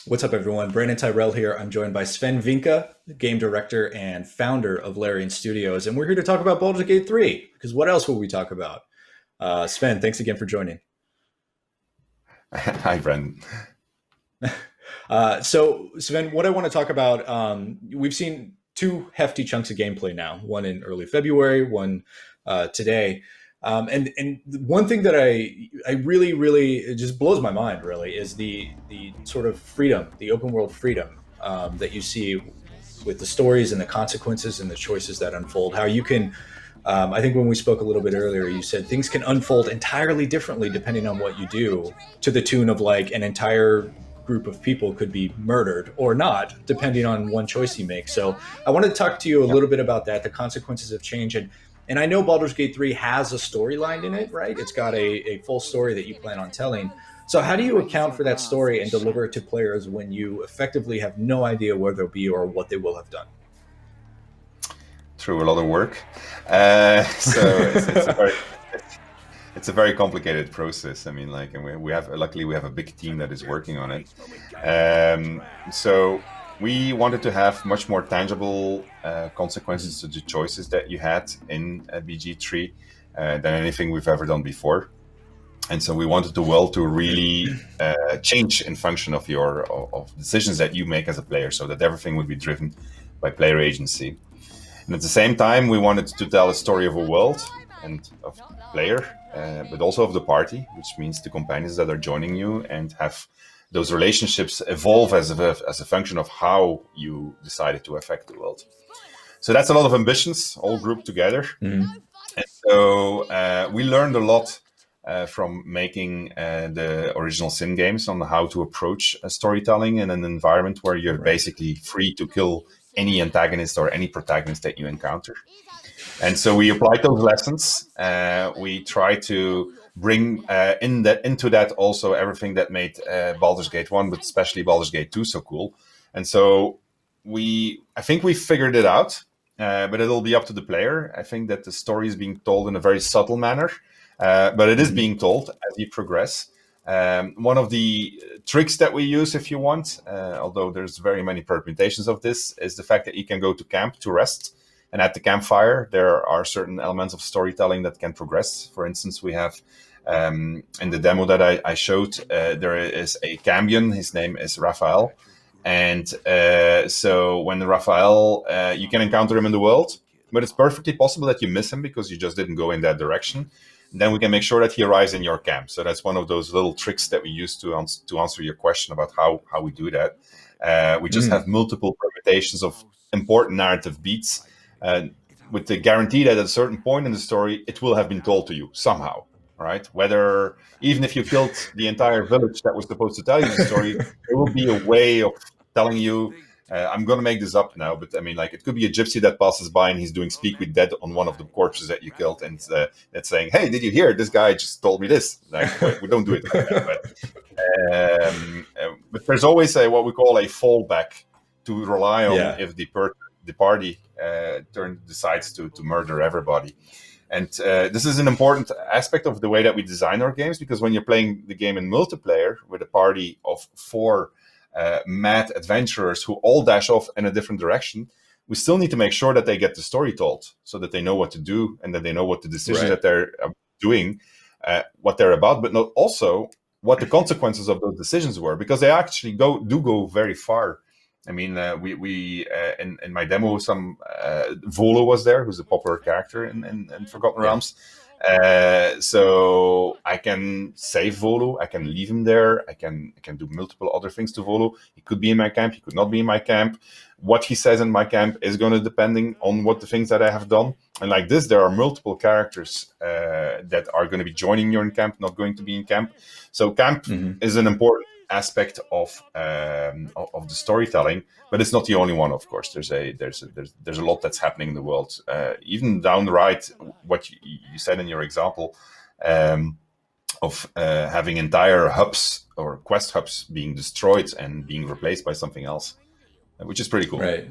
What's up, everyone? Brandon Tyrell here. I'm joined by Swen Vincke, game director and founder of Larian Studios, and we're here to talk about Baldur's Gate 3, because what else will we talk about? Sven, thanks again for joining. Hi, Brandon. So, Sven, what I want to talk about, we've seen two hefty chunks of gameplay now, one in early February, one today. And one thing that I really it just blows my mind really is the sort of freedom, the open world freedom that you see with the stories and the consequences and the choices that unfold. How you can, I think when we spoke a little bit earlier, you said things can unfold entirely differently depending on what you do, to the tune of like an entire group of people could be murdered or not, depending on one choice you make. So I wanted to talk to you a Yep. little bit about that, the consequences of change. And I know Baldur's Gate 3 has a storyline in it, right? It's got a full story that you plan on telling. So how do you account for that story and deliver it to players when you effectively have no idea where they'll be or what they will have done? Through a lot of work. It's a very complicated process. I mean, like, and we have luckily we have a big team that is working on it. So we wanted to have much more tangible consequences to the choices that you had in BG3 than anything we've ever done before. And so we wanted the world to really change in function of of decisions that you make as a player, so that everything would be driven by player agency. And at the same time, we wanted to tell a story of a world and of the player, but also of the party, which means the companions that are joining you, and have those relationships evolve as a function of how you decided to affect the world. So that's a lot of ambitions all grouped together. Mhm. And so we learned a lot from making the original Sin games on how to approach storytelling in an environment where you're basically free to kill any antagonist or any protagonist that you encounter. And so we applied those lessons. We try to bring into that also everything that made Baldur's Gate 1, but especially Baldur's Gate 2 so cool. And so I think we figured it out, but it'll be up to the player. I think that the story is being told in a very subtle manner, but it is being told as you progress. One of the tricks that we use, if you want, although there's very many permutations of this, is the fact that you can go to camp to rest. And at the campfire, there are certain elements of storytelling that can progress. For instance, we have in the demo that I showed, there is a Cambion. His name is Raphael. And so when Raphael, you can encounter him in the world, but it's perfectly possible that you miss him because you just didn't go in that direction. Then we can make sure that he arrives in your camp. So that's one of those little tricks that we use to answer your question about how we do that. We just have multiple permutations of important narrative beats, with the guarantee that at a certain point in the story, it will have been told to you somehow, right? Whether, even if you killed the entire village that was supposed to tell you the story, there will be a way of telling you, I'm going to make this up now, but I mean, like, it could be a gypsy that passes by and he's doing Speak with Dead on one of the corpses that you killed, and it's saying, hey, did you hear? This guy just told me this. Like, we don't do it like that. But there's always what we call a fallback to rely on if the party decides to murder everybody. And this is an important aspect of the way that we design our games, because when you're playing the game in multiplayer with a party of 4 mad adventurers who all dash off in a different direction, we still need to make sure that they get the story told, so that they know what to do and that they know what the decisions that they're doing, what they're about, but not also what the consequences of those decisions were, because they actually do go very far. I mean, we in my demo, some Volo was there, who's a popular character in Forgotten Realms. So I can save Volo, I can leave him there, I can do multiple other things to Volo. He could be in my camp, he could not be in my camp. What he says in my camp is going to depending on what the things that I have done. And like this, there are multiple characters that are going to be joining your camp, not going to be in camp. So camp is an important aspect of the storytelling, but it's not the only one. Of course, there's a lot that's happening in the world. Even down the right, what you said in your example of having entire hubs or quest hubs being destroyed and being replaced by something else, which is pretty cool. Right.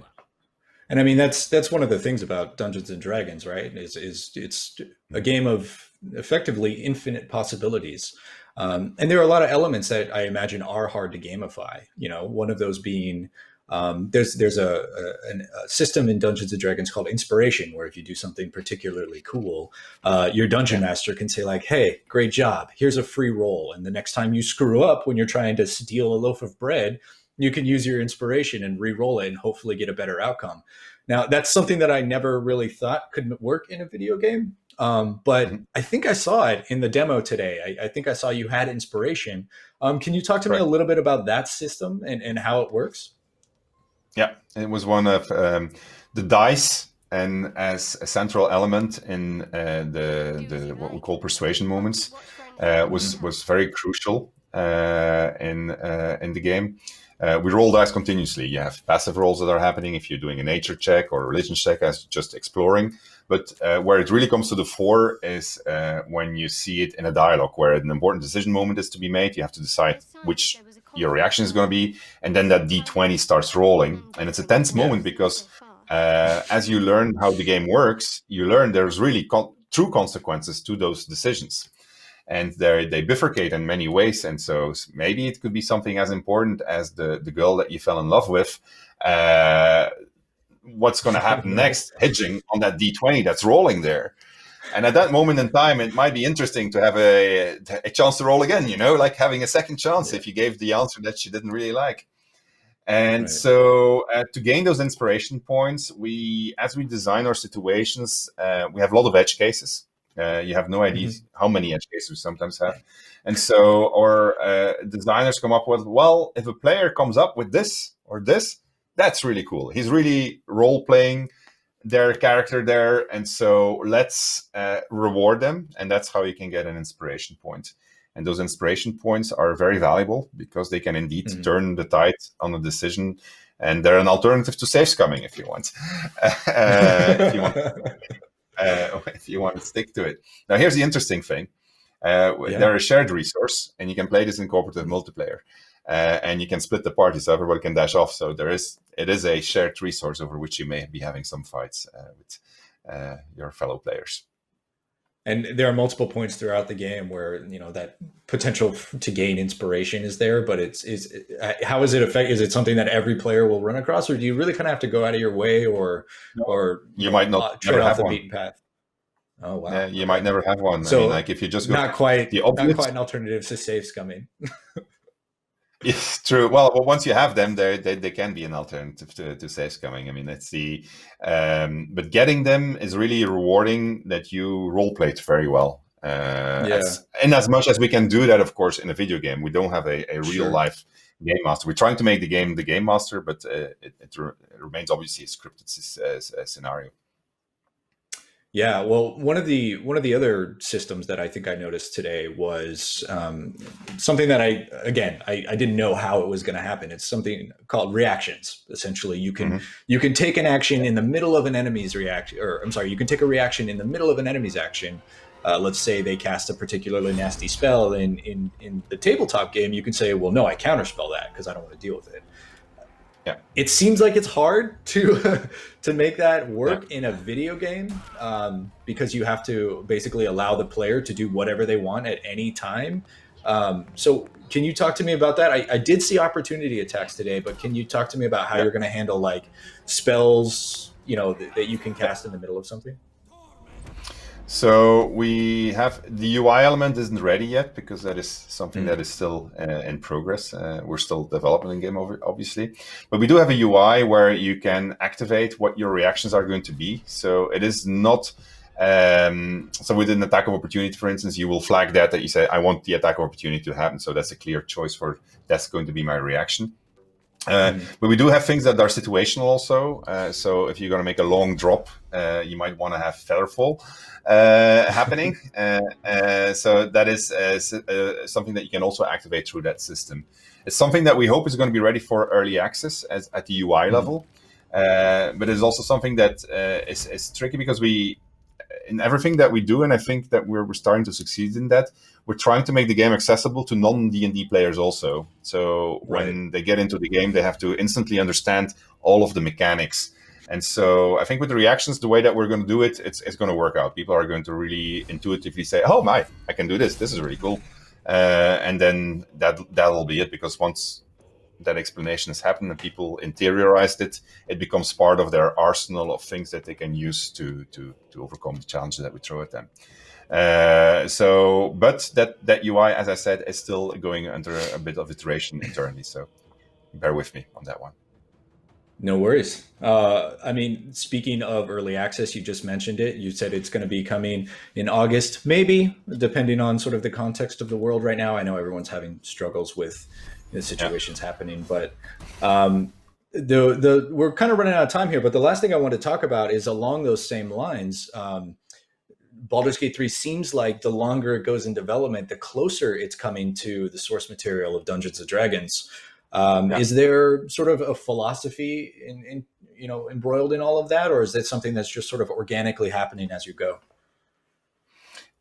And I mean, that's one of the things about Dungeons and Dragons, right? Is it's a game of effectively infinite possibilities. And there are a lot of elements that I imagine are hard to gamify. One of those being there's a system in Dungeons and Dragons called inspiration, where if you do something particularly cool, your dungeon master can say like, "Hey, great job! Here's a free roll." And the next time you screw up when you're trying to steal a loaf of bread, you can use your inspiration and re-roll it and hopefully get a better outcome. Now, that's something that I never really thought could work in a video game. But Mhm. I think I saw it in the demo today. I think I saw you had inspiration. Can you talk to me a Correct. little bit about that system and how it works? Yeah, it was one of the dice, and as a central element in the what we call persuasion moments, was very crucial in the game. We roll dice continuously. You have passive rolls that are happening if you're doing a nature check or a religion check as just exploring. But where it really comes to the fore is when you see it in a dialogue, where an important decision moment is to be made. You have to decide which your reaction is going to be, and then that D20 starts rolling. And it's a tense moment because as you learn how the game works, you learn there's really true consequences to those decisions. And they bifurcate in many ways. And so maybe it could be something as important as the girl that you fell in love with. What's going to happen next, hedging on that D20 that's rolling there. And at that moment in time, it might be interesting to have a chance to roll again, like having a second chance if you gave the answer that you didn't really like. And so to gain those inspiration points, as we design our situations, we have a lot of edge cases. You have no idea how many edge cases we sometimes have. And so our designers come up with, well, if a player comes up with this or this, that's really cool. He's really role-playing their character there. And so let's reward them. And that's how you can get an inspiration point. And those inspiration points are very valuable because they can indeed turn the tide on a decision. And they're an alternative to save scumming if you want. If you want to stick to it. Now, here's the interesting thing. They're a shared resource, and you can play this in cooperative multiplayer. And you can split the party so everybody can dash off. So it is a shared resource over which you may be having some fights with your fellow players. And there are multiple points throughout the game where that potential to gain inspiration is there, but how is it affect? Is it something that every player will run across, or do you really kind of have to go out of your way, or you might not tread off the one. beaten path? Oh wow! Yeah, you might never have one. So I mean, like if you just go not quite an alternative to save scumming. It's true. Well, once you have them, they can be an alternative to save scumming. I mean, it's but getting them is really rewarding that you role played very well. And as much as we can do that, of course, in a video game, we don't have a real life game master. We're trying to make the game master, but it remains obviously a scripted scenario. Yeah, well, one of the other systems that I think I noticed today was something that I didn't know how it was going to happen. It's something called reactions. Essentially, you can take an action in the middle of an enemy's reaction, or I'm sorry, you can take a reaction in the middle of an enemy's action. Let's say they cast a particularly nasty spell in the tabletop game. You can say, well, no, I counterspell that because I don't want to deal with it. Yeah. It seems like it's hard to make that work in a video game because you have to basically allow the player to do whatever they want at any time. So can you talk to me about that? I did see opportunity attacks today, but can you talk to me about how you're going to handle like spells, that you can cast in the middle of something? So we have the UI element isn't ready yet because that is something that is still in progress. We're still developing the game, obviously, but we do have a UI where you can activate what your reactions are going to be. So it is not. So with an attack of opportunity, for instance, you will flag that you say, I want the attack of opportunity to happen. So that's a clear choice for that's going to be my reaction. But we do have things that are situational also. So if you're going to make a long drop, you might want to have Featherfall happening. So that is something that you can also activate through that system. It's something that we hope is going to be ready for early access at the UI level. But it's also something that is tricky because in everything that we do, and I think that we're starting to succeed in that, we're trying to make the game accessible to non-D&D players also. So when they get into the game, they have to instantly understand all of the mechanics. And so I think with the reactions, the way that we're going to do it, it's going to work out. People are going to really intuitively say, oh my, I can do this. This is really cool. and then that'll be it. Because once that explanation has happened and people interiorized it, it becomes part of their arsenal of things that they can use to overcome the challenges that we throw at them. But that UI, as I said, is still going under a bit of iteration internally. So bear with me on that one. No worries. I mean, speaking of early access, you just mentioned it. You said it's going to be coming in August, maybe, depending on sort of the context of the world right now. I know everyone's having struggles with the situations happening, but we're kind of running out of time here. But the last thing I want to talk about is along those same lines. Baldur's Gate 3 seems like the longer it goes in development, the closer it's coming to the source material of Dungeons and Dragons. Is there sort of a philosophy embroiled in all of that, or is it something that's just sort of organically happening as you go?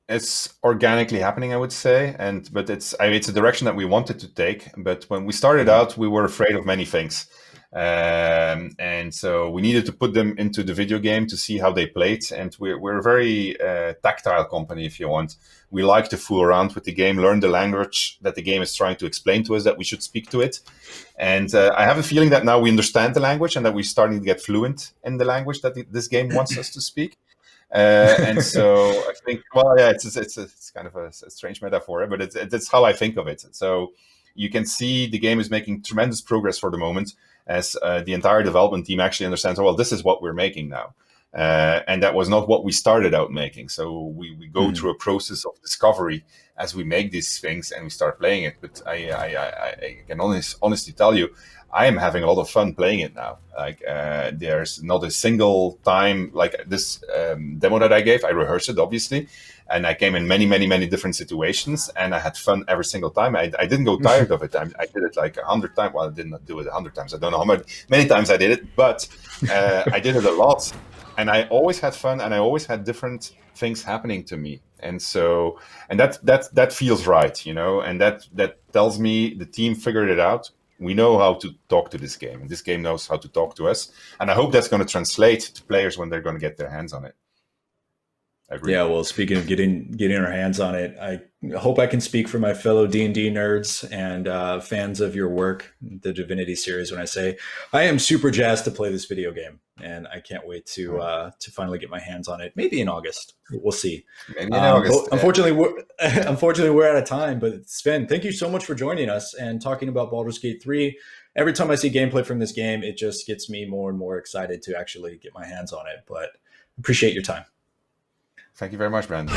It's organically happening, I would say, but it's a direction that we wanted to take. But when we started out, we were afraid of many things, and so we needed to put them into the video game to see how they played. And we're a very tactile company, if you want. We like to fool around with the game, learn the language that the game is trying to explain to us, that we should speak to it. And I have a feeling that now we understand the language and that we're starting to get fluent in the language that this game wants us to speak. And so I think, it's kind of a strange metaphor, but it's how I think of it. So you can see the game is making tremendous progress for the moment, as the entire development team actually understands, this is what we're making now. And that was not what we started out making. So we go through a process of discovery as we make these things and we start playing it. But I can honestly tell you, I am having a lot of fun playing it now. Like there's not a single time, like this demo that I gave, I rehearsed it obviously, and I came in many different situations, and I had fun every single time. I didn't go tired of it. I did it like 100 times. Well, I did not do it 100 times. I don't know how many times I did it, but I did it a lot, and I always had fun, and I always had different things happening to me. And so, and that feels right, and that tells me the team figured it out. We know how to talk to this game, and this game knows how to talk to us. And I hope that's going to translate to players when they're going to get their hands on it. Yeah, well, speaking of getting our hands on it, I hope I can speak for my fellow D&D nerds and fans of your work, the Divinity series, when I say I am super jazzed to play this video game, and I can't wait to finally get my hands on it. Maybe in August, we'll see. Maybe in August. Unfortunately, we're out of time. But Sven, thank you so much for joining us and talking about Baldur's Gate 3. Every time I see gameplay from this game, it just gets me more and more excited to actually get my hands on it. But appreciate your time. Thank you very much, Brandon.